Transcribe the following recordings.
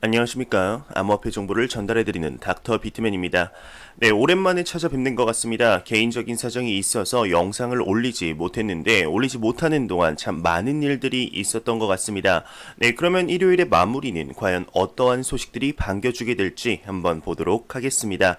안녕하십니까. 암호화폐 정보를 전달해드리는 닥터 비트맨입니다. 네, 오랜만에 찾아뵙는 것 같습니다. 개인적인 사정이 있어서 영상을 올리지 못했는데 올리지 못하는 동안 참 많은 일들이 있었던 것 같습니다. 네, 그러면 일요일의 마무리는 과연 어떠한 소식들이 반겨주게 될지 한번 보도록 하겠습니다.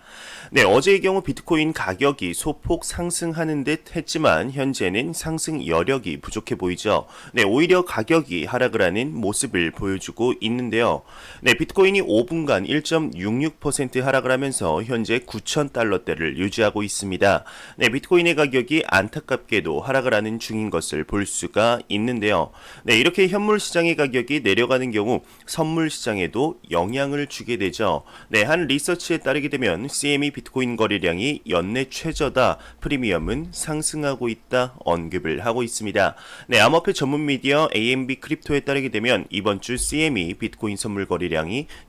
네, 어제의 경우 비트코인 가격이 소폭 상승하는 듯 했지만 현재는 상승 여력이 부족해 보이죠. 네, 오히려 가격이 하락을 하는 모습을 보여주고 있는데요. 네, 비트코인이 5분간 1.66% 하락을 하면서 현재 9,000달러대를 유지하고 있습니다. 네, 비트코인의 가격이 안타깝게도 하락을 하는 중인 것을 볼 수가 있는데요. 네, 이렇게 현물 시장의 가격이 내려가는 경우 선물 시장에도 영향을 주게 되죠. 네, 한 리서치에 따르게 되면 CME 비트코인 거래량이 연내 최저다, 프리미엄은 상승하고 있다 언급을 하고 있습니다. 네, 암호화폐 전문 미디어 AMB 크립토에 따르게 되면 이번 주 CME 비트코인 선물 거래량이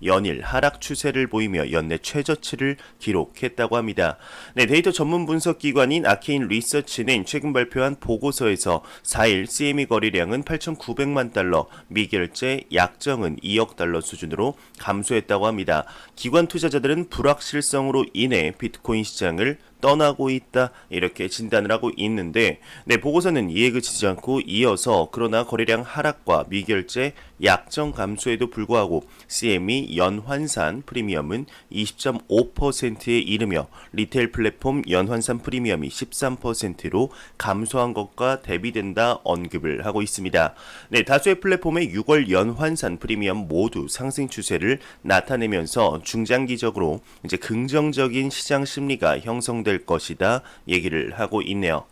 연일 하락 추세를 보이며 연내 최저치를 기록했다고 합니다. 네, 데이터 전문 분석 기관인 아케인 리서치는 최근 발표한 보고서에서 4일 CME 거래량은 8,900만 달러, 미결제 약정은 2억 달러 수준으로 감소했다고 합니다. 기관 투자자들은 불확실성으로 인해 비트코인 시장을 떠나고 있다 이렇게 진단을 하고 있는데, 네, 보고서는 이에 그치지 않고 이어서 그러나 거래량 하락과 미결제 약정 감소에도 불구하고 CME 연환산 프리미엄은 20.5%에 이르며 리테일 플랫폼 연환산 프리미엄이 13%로 감소한 것과 대비된다 언급을 하고 있습니다. 네, 다수의 플랫폼의 6월 연환산 프리미엄 모두 상승 추세를 나타내면서 중장기적으로 이제 긍정적인 시장 심리가 형성될 것이다 얘기를 하고 있네요.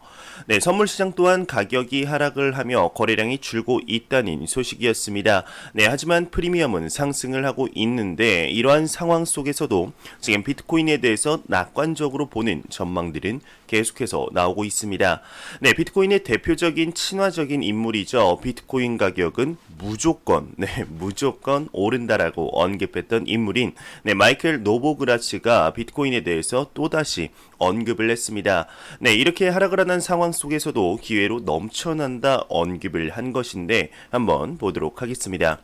네, 선물 시장 또한 가격이 하락을 하며 거래량이 줄고 있다는 소식이었습니다. 네, 하지만 프리미엄은 상승을 하고 있는데 이러한 상황 속에서도 지금 비트코인에 대해서 낙관적으로 보는 전망들은 계속해서 나오고 있습니다. 네, 비트코인의 대표적인 친화적인 인물이죠. 비트코인 가격은 무조건 오른다라고 언급했던 인물인 마이클 노보그라치가 비트코인에 대해서 또다시 언급을 했습니다. 네, 이렇게 하락을 하는 상황 속에서도 기회로 넘쳐난다 언급을 한 것인데 한번 보도록 하겠습니다.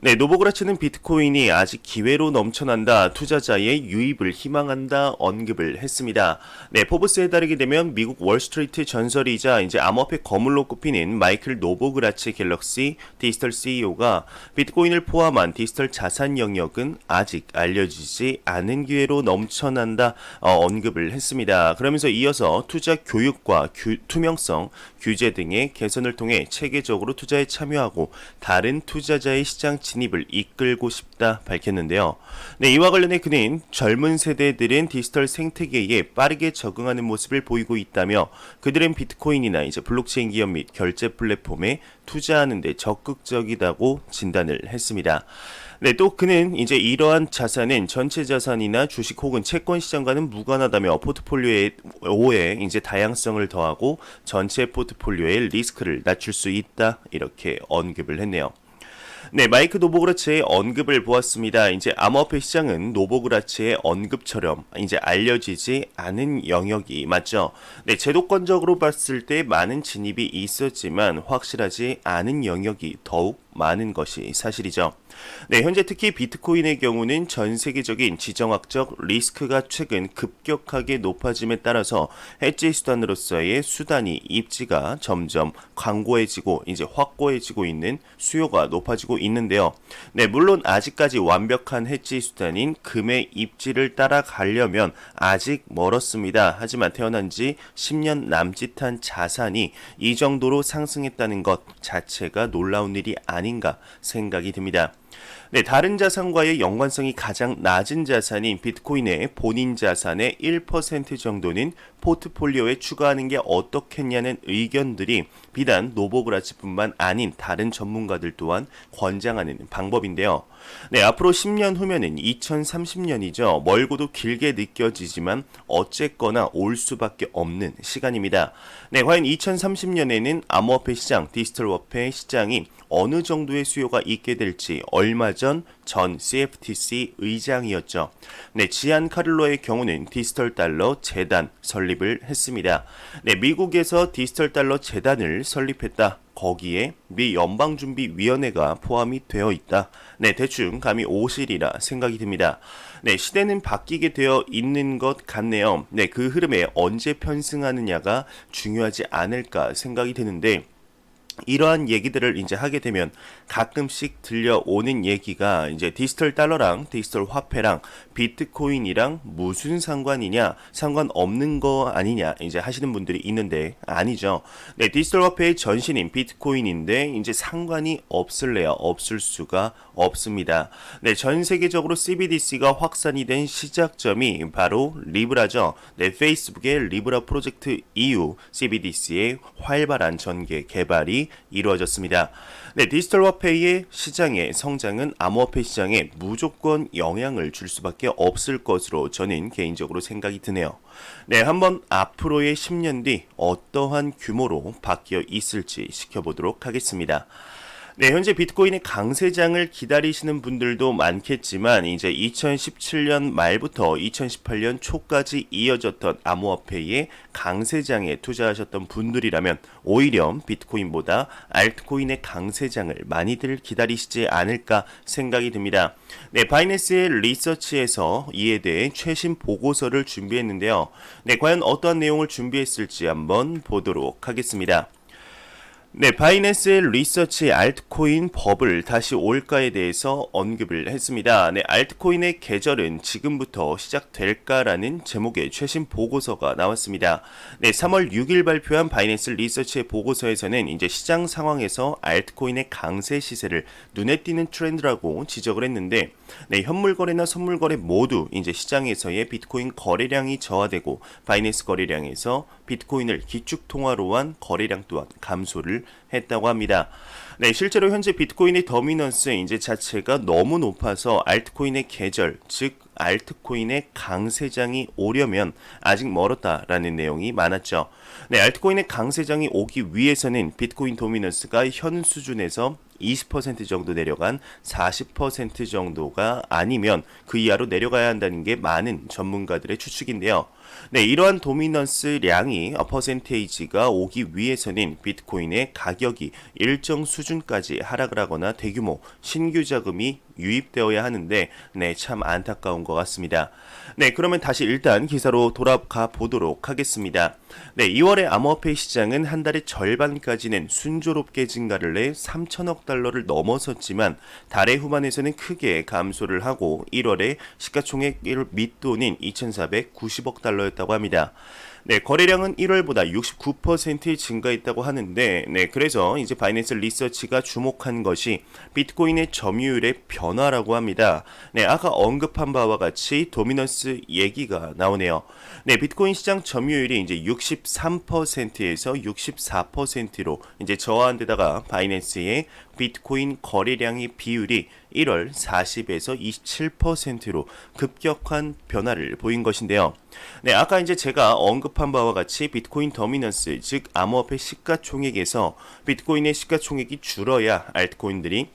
네, 노보그라츠는 비트코인이 아직 기회로 넘쳐난다, 투자자의 유입을 희망한다 언급을 했습니다. 네, 포브스에 따르게 되면 미국 월스트리트 전설이자 이제 암호화폐 거물로 꼽히는 마이클 노보그라츠 갤럭시 디지털 CEO가 비트코인을 포함한 디지털 자산 영역은 아직 알려지지 않은 기회로 넘쳐난다 언급을 했습니다. 그러면서 이어서 투자 교육과 투명성, 규제 등의 개선을 통해 체계적으로 투자에 참여하고 다른 투자자의 시장 진입을 이끌고 싶다 밝혔는데요. 네, 이와 관련해 그는 젊은 세대들은 디지털 생태계에 빠르게 적응하는 모습을 보이고 있다며 그들은 비트코인이나 이제 블록체인 기업 및 결제 플랫폼에 투자하는 데 적극적이다고 진단을 했습니다. 네, 또 그는 이제 이러한 자산은 전체 자산이나 주식 혹은 채권 시장과는 무관하다며 포트폴리오에 이제 다양성을 더하고 전체 포트폴리오의 리스크를 낮출 수 있다 이렇게 언급을 했네요. 네, 마이크 노보그라츠의 언급을 보았습니다. 이제 암호화폐 시장은 노보그라츠의 언급처럼 이제 알려지지 않은 영역이 맞죠. 네, 제도권적으로 봤을 때 많은 진입이 있었지만 확실하지 않은 영역이 더욱 많은 것이 사실이죠. 네, 현재 특히 비트코인의 경우는 전 세계적인 지정학적 리스크가 최근 급격하게 높아짐에 따라서 해지 수단으로서의 수단이 입지가 점점 광고해지고 이제 확고해지고 있는 수요가 높아지고 있는데요. 네, 물론 아직까지 완벽한 해지 수단인 금의 입지를 따라가려면 아직 멀었습니다. 하지만 태어난 지 10년 남짓한 자산이 이 정도로 상승했다는 것 자체가 놀라운 일이 아닌가 생각이 듭니다. 네, 다른 자산과의 연관성이 가장 낮은 자산인 비트코인의 본인 자산의 1% 정도는 포트폴리오에 추가하는 게 어떻겠냐는 의견들이 비단 노보그라츠뿐만 아닌 다른 전문가들 또한 권장하는 방법인데요. 네, 앞으로 10년 후면은 2030년이죠. 멀고도 길게 느껴지지만 어쨌거나 올 수밖에 없는 시간입니다. 네, 과연 2030년에는 암호화폐 시장, 디지털 화폐 시장이 어느 정도의 수요가 있게 될지 얼마 전 CFTC 의장이었죠. 네, 지안 카를로의 경우는 디지털 달러 재단 설립을 했습니다. 네, 미국에서 디지털 달러 재단을 설립했다. 거기에 미 연방준비위원회가 포함이 되어 있다. 네, 대충 감이 오시리라 생각이 듭니다. 네, 시대는 바뀌게 되어 있는 것 같네요. 네, 그 흐름에 언제 편승하느냐가 중요하지 않을까 생각이 드는데, 이러한 얘기들을 이제 하게 되면 가끔씩 들려오는 얘기가 이제 디지털 달러랑 디지털 화폐랑 비트코인이랑 무슨 상관이냐, 상관없는 거 아니냐 이제 하시는 분들이 있는데 아니죠. 네, 디지털 화폐의 전신인 비트코인인데 이제 상관이 없을래야 없을 수가 없습니다. 네, 전 세계적으로 CBDC가 확산이 된 시작점이 바로 리브라죠. 네, 페이스북의 리브라 프로젝트 이후 CBDC의 활발한 전개 개발이 이루어졌습니다. 네, 디지털 화폐의 시장의 성장은 암호화폐 시장에 무조건 영향을 줄 수밖에 없을 것으로 저는 개인적으로 생각이 드네요. 네, 한번 앞으로의 10년 뒤 어떠한 규모로 바뀌어 있을지 지켜보도록 하겠습니다. 네, 현재 비트코인의 강세장을 기다리시는 분들도 많겠지만 이제 2017년 말부터 2018년 초까지 이어졌던 암호화폐의 강세장에 투자하셨던 분들이라면 오히려 비트코인보다 알트코인의 강세장을 많이들 기다리시지 않을까 생각이 듭니다. 네, 바이낸스의 리서치에서 이에 대해 최신 보고서를 준비했는데요. 네, 과연 어떠한 내용을 준비했을지 한번 보도록 하겠습니다. 네, 바이낸스의 리서치 알트코인 버블 다시 올까에 대해서 언급을 했습니다. 네, 알트코인의 계절은 지금부터 시작될까라는 제목의 최신 보고서가 나왔습니다. 네, 3월 6일 발표한 바이낸스 리서치의 보고서에서는 이제 시장 상황에서 알트코인의 강세 시세를 눈에 띄는 트렌드라고 지적을 했는데, 네, 현물 거래나 선물 거래 모두 이제 시장에서의 비트코인 거래량이 저하되고 바이낸스 거래량에서 비트코인을 기축 통화로 한 거래량 또한 감소를 했다고 합니다. 네, 실제로 현재 비트코인의 더미넌스 이제 자체가 너무 높아서 알트코인의 계절, 즉 알트코인의 강세장이 오려면 아직 멀었다라는 내용이 많았죠. 네, 알트코인의 강세장이 오기 위해서는 비트코인 도미넌스가 현 수준에서 20% 정도 내려간 40% 정도가 아니면 그 이하로 내려가야 한다는 게 많은 전문가들의 추측인데요. 네, 이러한 도미넌스량이 퍼센테이지가 오기 위해서는 비트코인의 가격이 일정 수준까지 하락을 하거나 대규모 신규 자금이 유입되어야 하는데, 네, 참 안타까운 것 같습니다. 네, 그러면 다시 일단 기사로 돌아가 보도록 하겠습니다. 네, 2월의 암호화폐 시장은 한 달의 절반까지는 순조롭게 증가를 해 3천억 달러를 넘어섰지만 달의 후반에서는 크게 감소를 하고 1월에 시가총액 밑돈인 2,490억 달러였다고 합니다. 네, 거래량은 1월보다 69% 증가했다고 하는데, 네, 그래서 이제 바이낸스 리서치가 주목한 것이 비트코인의 점유율의 변화라고 합니다. 네, 아까 언급한 바와 같이 도미넌스 얘기가 나오네요. 네, 비트코인 시장 점유율이 이제 63%에서 64%로 이제 저하한 데다가 바이낸스의 비트코인 거래량의 비율이 1월 40에서 27%로 급격한 변화를 보인 것인데요. 네, 아까 이제 제가 언급한 바와 같이 비트코인 더미넌스, 즉 암호화폐 시가총액에서 비트코인의 시가총액이 줄어야 알트코인들이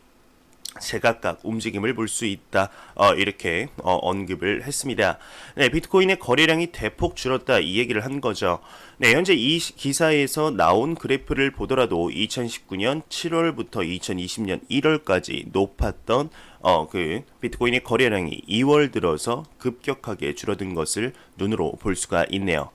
제각각 움직임을 볼 수 있다. 이렇게 언급을 했습니다. 네, 비트코인의 거래량이 대폭 줄었다 이 얘기를 한 거죠. 네, 현재 이 기사에서 나온 그래프를 보더라도 2019년 7월부터 2020년 1월까지 높았던 그 비트코인의 거래량이 2월 들어서 급격하게 줄어든 것을 눈으로 볼 수가 있네요.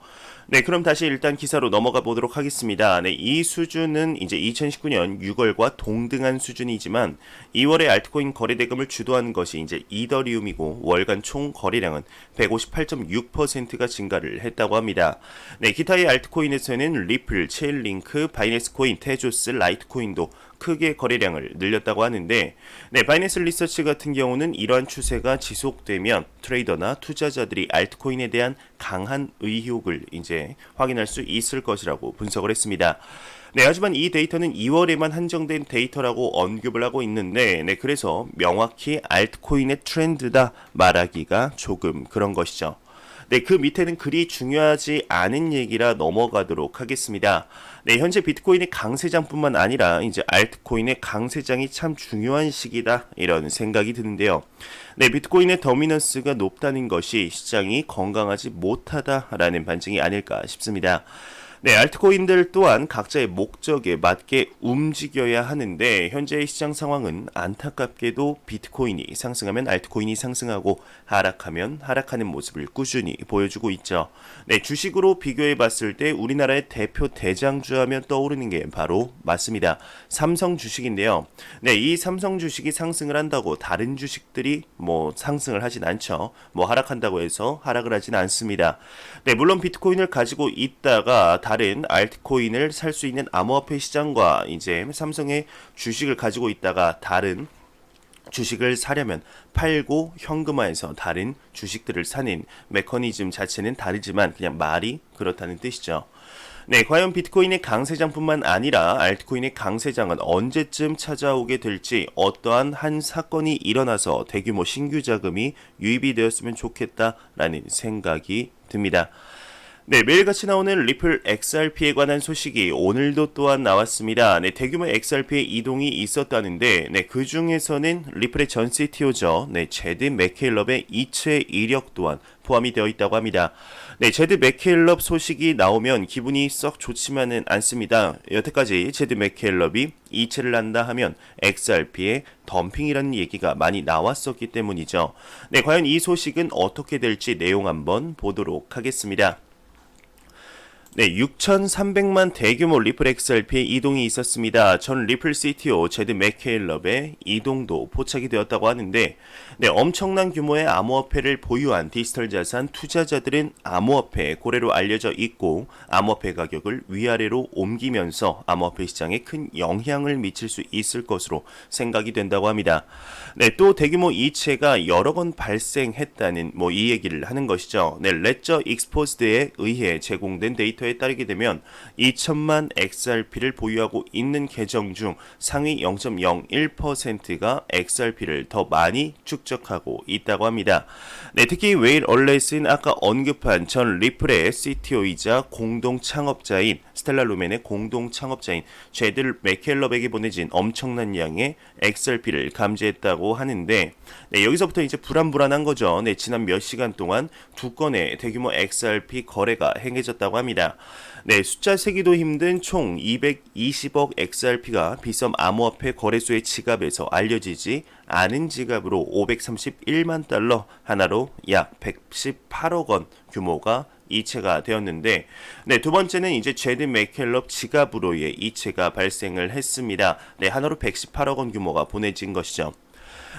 네, 그럼 다시 일단 기사로 넘어가 보도록 하겠습니다. 네, 이 수준은 이제 2019년 6월과 동등한 수준이지만 2월에 알트코인 거래 대금을 주도한 것이 이제 이더리움이고 월간 총 거래량은 158.6%가 증가를 했다고 합니다. 네, 기타의 알트코인에서는 리플, 체인링크, 바이낸스 코인, 테조스, 라이트코인도 크게 거래량을 늘렸다고 하는데, 네, 바이낸스 리서치 같은 경우는 이러한 추세가 지속되면 트레이더나 투자자들이 알트코인에 대한 강한 의혹을 이제 확인할 수 있을 것이라고 분석을 했습니다. 네, 하지만 이 데이터는 2월에만 한정된 데이터라고 언급을 하고 있는데, 네, 그래서 명확히 알트코인의 트렌드다 말하기가 조금 그런 것이죠. 네, 그 밑에는 그리 중요하지 않은 얘기라 넘어가도록 하겠습니다. 네, 현재 비트코인의 강세장뿐만 아니라 이제 알트코인의 강세장이 참 중요한 시기다 이런 생각이 드는데요. 네, 비트코인의 더미넌스가 높다는 것이 시장이 건강하지 못하다라는 반증이 아닐까 싶습니다. 네, 알트코인들 또한 각자의 목적에 맞게 움직여야 하는데 현재의 시장 상황은 안타깝게도 비트코인이 상승하면 알트코인이 상승하고 하락하면 하락하는 모습을 꾸준히 보여주고 있죠. 네, 주식으로 비교해 봤을 때 우리나라의 대표 대장주 하면 떠오르는 게 바로 맞습니다. 삼성 주식인데요. 네, 이 삼성 주식이 상승을 한다고 다른 주식들이 상승을 하진 않죠. 하락한다고 해서 하락을 하진 않습니다. 네, 물론 비트코인을 가지고 있다가 다른 알트코인을 살 수 있는 암호화폐 시장과 이제 삼성의 주식을 가지고 있다가 다른 주식을 사려면 팔고 현금화해서 다른 주식들을 사는 메커니즘 자체는 다르지만 그냥 말이 그렇다는 뜻이죠. 네, 과연 비트코인의 강세장뿐만 아니라 알트코인의 강세장은 언제쯤 찾아오게 될지 어떠한 한 사건이 일어나서 대규모 신규 자금이 유입이 되었으면 좋겠다라는 생각이 듭니다. 네, 매일같이 나오는 리플 XRP에 관한 소식이 오늘도 또한 나왔습니다. 네, 대규모 XRP의 이동이 있었다는데, 네, 그 중에서는 리플의 전 CTO죠. 네, 제드 맥케일럽의 이체 이력 또한 포함이 되어 있다고 합니다. 네, 제드 맥케일럽 소식이 나오면 기분이 썩 좋지만은 않습니다. 여태까지 제드 맥케일럽이 이체를 한다 하면 XRP의 덤핑이라는 얘기가 많이 나왔었기 때문이죠. 네, 과연 이 소식은 어떻게 될지 내용 한번 보도록 하겠습니다. 네, 6,300만 대규모 리플 XRP의 이동이 있었습니다. 전 리플 CTO 제드 맥케일럽의 이동도 포착이 되었다고 하는데, 네, 엄청난 규모의 암호화폐를 보유한 디지털 자산 투자자들은 암호화폐 고래로 알려져 있고 암호화폐 가격을 위아래로 옮기면서 암호화폐 시장에 큰 영향을 미칠 수 있을 것으로 생각이 된다고 합니다. 네, 또 대규모 이체가 여러 건 발생했다는 이 얘기를 하는 것이죠. 네, 레저 익스포즈드에 의해 제공된 데이터에 따르게 되면 2천만 XRP를 보유하고 있는 계정 중 상위 0.01%가 XRP를 더 많이 축적하고 있다고 합니다. 네, 특히 웨일 얼렛은 아까 언급한 전 리플의 CTO이자 공동 창업자인 스텔라 루멘의 공동 창업자인 제드 맥켈럽에게 보내진 엄청난 양의 XRP를 감지했다고 하는데, 네, 여기서부터 이제 불안한 거죠. 네, 지난 몇 시간 동안 두 건의 대규모 XRP 거래가 행해졌다고 합니다. 네, 숫자 세기도 힘든 총 220억 XRP가 비썸 암호화폐 거래소의 지갑에서 알려지지 않은 지갑으로 531만 달러 하나로 약 118억 원 규모가 이체가 되었는데, 네, 두 번째는 이제 제드 맥켈럽 지갑으로의 이체가 발생을 했습니다. 네, 하나로 118억 원 규모가 보내진 것이죠.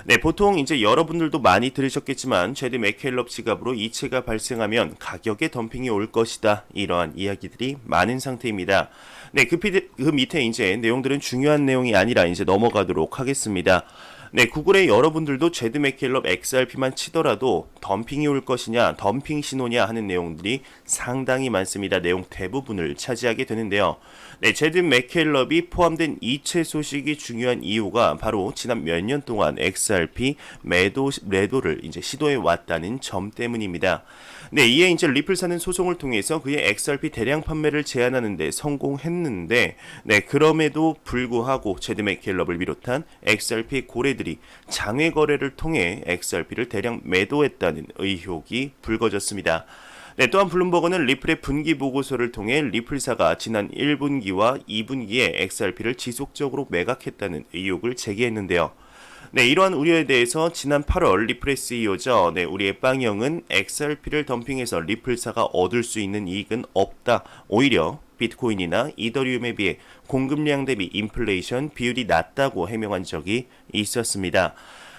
네, 보통 이제 여러분들도 많이 들으셨겠지만 제드 맥켈럽 지갑으로 이체가 발생하면 가격에 덤핑이 올 것이다. 이러한 이야기들이 많은 상태입니다. 네, 그 밑에 이제 내용들은 중요한 내용이 아니라 이제 넘어가도록 하겠습니다. 네, 구글에 여러분들도 제드 맥켈럽 XRP만 치더라도 덤핑이 올 것이냐, 덤핑 신호냐 하는 내용들이 상당히 많습니다. 내용 대부분을 차지하게 되는데요. 네, 제드 맥켈럽이 포함된 이체 소식이 중요한 이유가 바로 지난 몇 년 동안 XRP 매도를 이제 시도해 왔다는 점 때문입니다. 네, 이에 이제 리플사는 소송을 통해서 그의 XRP 대량 판매를 제한하는 데 성공했는데, 네, 그럼에도 불구하고 제드 맥켈럽을 비롯한 XRP 고래들이 장외 거래를 통해 XRP를 대량 매도했다는 의혹이 불거졌습니다. 네, 또한 블룸버그는 리플의 분기 보고서를 통해 리플사가 지난 1분기와 2분기에 XRP를 지속적으로 매각했다는 의혹을 제기했는데요. 네, 이러한 우려에 대해서 지난 8월 리플의 CEO죠. 네, 우리의 빵형은 XRP를 덤핑해서 리플사가 얻을 수 있는 이익은 없다. 오히려 비트코인이나 이더리움에 비해 공급량 대비 인플레이션 비율이 낮다고 해명한 적이 있었습니다.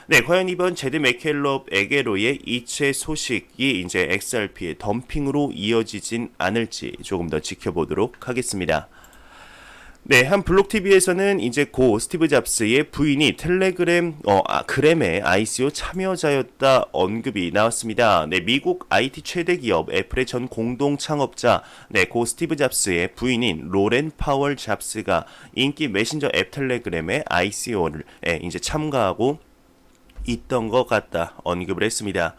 네, 과연 이번 제드 맥켈럽에게로의 이체 소식이 이제 XRP의 덤핑으로 이어지진 않을지 조금 더 지켜보도록 하겠습니다. 네, 한 블록TV에서는 이제 고 스티브 잡스의 부인이 그램의 ICO 참여자였다 언급이 나왔습니다. 네, 미국 IT 최대 기업 애플의 전 공동 창업자, 네, 고 스티브 잡스의 부인인 로렌 파월 잡스가 인기 메신저 앱 텔레그램의 ICO를 이제 참가하고 있던 것 같다 언급을 했습니다.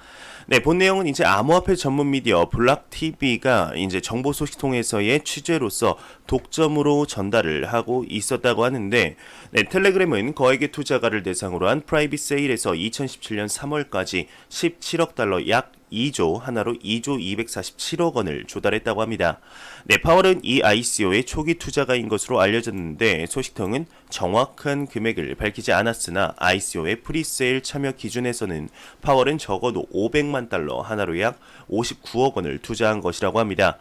네, 본 내용은 이제 암호화폐 전문 미디어 블락TV가 이제 정보 소식통에서의 취재로서 독점으로 전달을 하고 있었다고 하는데, 네, 텔레그램은 거액의 투자가를 대상으로 한 프라이빗 세일에서 2017년 3월까지 17억 달러 약 2조, 하나로 2조 247억 원을 조달했다고 합니다. 네, 파월은 이 ICO의 초기 투자가인 것으로 알려졌는데 소식통은 정확한 금액을 밝히지 않았으나 ICO의 프리세일 참여 기준에서는 파월은 적어도 500만 달러, 하나로 약 59억 원을 투자한 것이라고 합니다.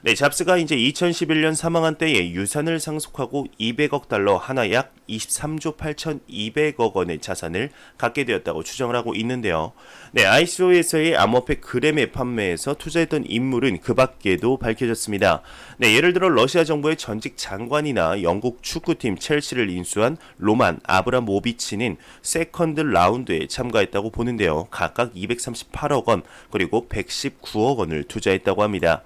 네, 잡스가 이제 2011년 사망한 때에 유산을 상속하고 200억 달러, 하나 약 23조 8,200억 원의 자산을 갖게 되었다고 추정을 하고 있는데요. 네, ICO에서의 암호화폐 그램의 판매에서 투자했던 인물은 그 밖에도 밝혀졌습니다. 네, 예를 들어 러시아 정부의 전직 장관이나 영국 축구팀 첼시를 인수한 로만 아브라모비치는 세컨드 라운드에 참가했다고 보는데요. 각각 238억 원 그리고 119억 원을 투자했다고 합니다.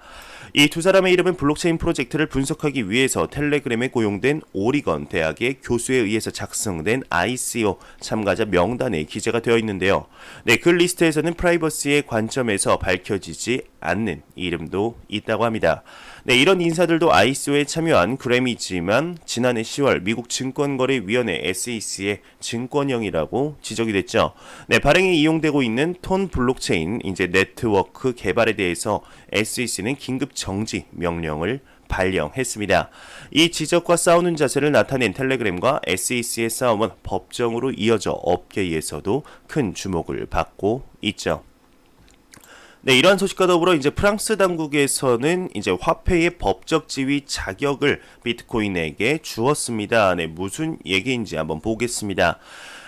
이 두 사람의 이름은 블록체인 프로젝트를 분석하기 위해서 텔레그램에 고용된 오리건 대학의 교수에 의해서 작성된 ICO 참가자 명단에 기재가 되어 있는데요. 네, 그 리스트에서는 프라이버시의 관점에서 밝혀지지 않는 이름도 있다고 합니다. 네, 이런 인사들도 ICO에 참여한 그램이지만 지난해 10월 미국 증권거래위원회 SEC의 증권형이라고 지적이 됐죠. 네, 발행에 이용되고 있는 톤 블록체인 이제 네트워크 개발에 대해서 SEC는 긴급 정지 명령을 발령했습니다. 이 지적과 싸우는 자세를 나타낸 텔레그램과 SEC의 싸움은 법정으로 이어져 업계에서도 큰 주목을 받고 있죠. 네, 이러한 소식과 더불어 이제 프랑스 당국에서는 이제 화폐의 법적 지위 자격을 비트코인에게 주었습니다. 네, 무슨 얘기인지 한번 보겠습니다.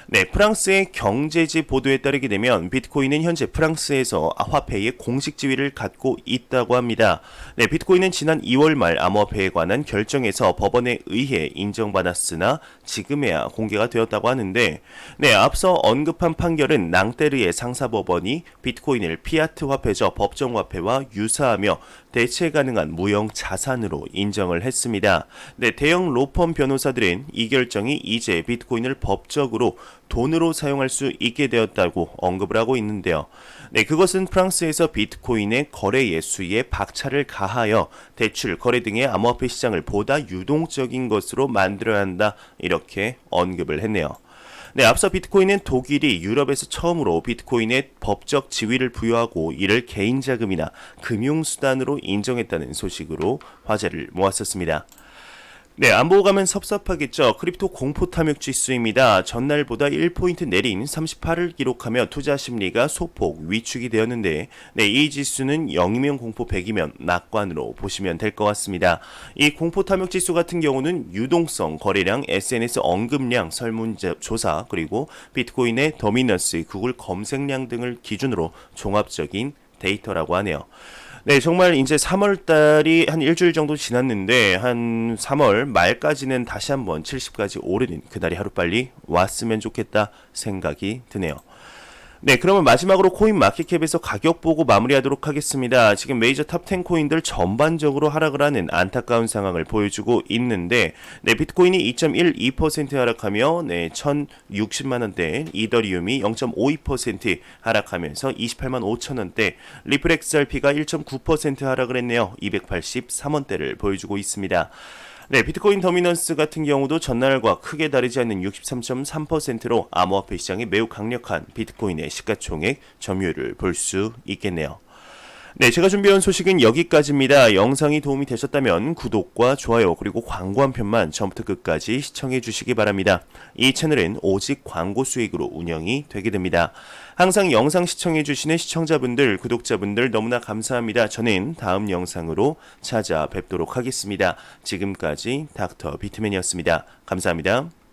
네, 프랑스의 경제지 보도에 따르게 되면 비트코인은 현재 프랑스에서 화폐의 공식 지위를 갖고 있다고 합니다. 네, 비트코인은 지난 2월 말 암호화폐에 관한 결정에서 법원에 의해 인정받았으나 지금에야 공개가 되었다고 하는데, 네, 앞서 언급한 판결은 낭테르의 상사법원이 비트코인을 피아트 화폐죠, 법정 화폐와 유사하며 대체 가능한 무형 자산으로 인정을 했습니다. 네, 대형 로펌 변호사들은 이 결정이 이제 비트코인을 법적으로 돈으로 사용할 수 있게 되었다고 언급을 하고 있는데요. 네, 그것은 프랑스에서 비트코인의 거래 예수에 박차를 가하여 대출, 거래 등의 암호화폐 시장을 보다 유동적인 것으로 만들어야 한다, 이렇게 언급을 했네요. 네, 앞서 비트코인은 독일이 유럽에서 처음으로 비트코인의 법적 지위를 부여하고 이를 개인자금이나 금융수단으로 인정했다는 소식으로 화제를 모았었습니다. 네, 안 보고 가면 섭섭하겠죠. 크립토 공포 탐욕 지수입니다. 전날보다 1포인트 내린 38을 기록하며 투자 심리가 소폭 위축이 되었는데, 네, 이 지수는 0이면 공포, 100이면 낙관으로 보시면 될 것 같습니다. 이 공포 탐욕 지수 같은 경우는 유동성, 거래량, SNS 언급량, 설문조사, 그리고 비트코인의 더미넌스, 구글 검색량 등을 기준으로 종합적인 데이터라고 하네요. 네, 정말 이제 3월 달이 한 일주일 정도 지났는데 한 3월 말까지는 다시 한번 70까지 오르는 그날이 하루빨리 왔으면 좋겠다 생각이 드네요. 네, 그러면 마지막으로 코인 마켓캡에서 가격 보고 마무리하도록 하겠습니다. 지금 메이저 탑10 코인들 전반적으로 하락을 하는 안타까운 상황을 보여주고 있는데, 네, 비트코인이 2.12% 하락하며 네, 1,060만 원대, 이더리움이 0.52% 하락하면서 28만 5천 원대, 리플 XRP가 1.9% 하락을 했네요. 283원대를 보여주고 있습니다. 네, 비트코인 더미넌스 같은 경우도 전날과 크게 다르지 않는 63.3%로 암호화폐 시장에 매우 강력한 비트코인의 시가총액 점유율을 볼 수 있겠네요. 네, 제가 준비한 소식은 여기까지입니다. 영상이 도움이 되셨다면 구독과 좋아요 그리고 광고 한 편만 처음부터 끝까지 시청해 주시기 바랍니다. 이 채널은 오직 광고 수익으로 운영이 되게 됩니다. 항상 영상 시청해 주시는 시청자분들, 구독자분들 너무나 감사합니다. 저는 다음 영상으로 찾아뵙도록 하겠습니다. 지금까지 닥터 비트맨이었습니다. 감사합니다.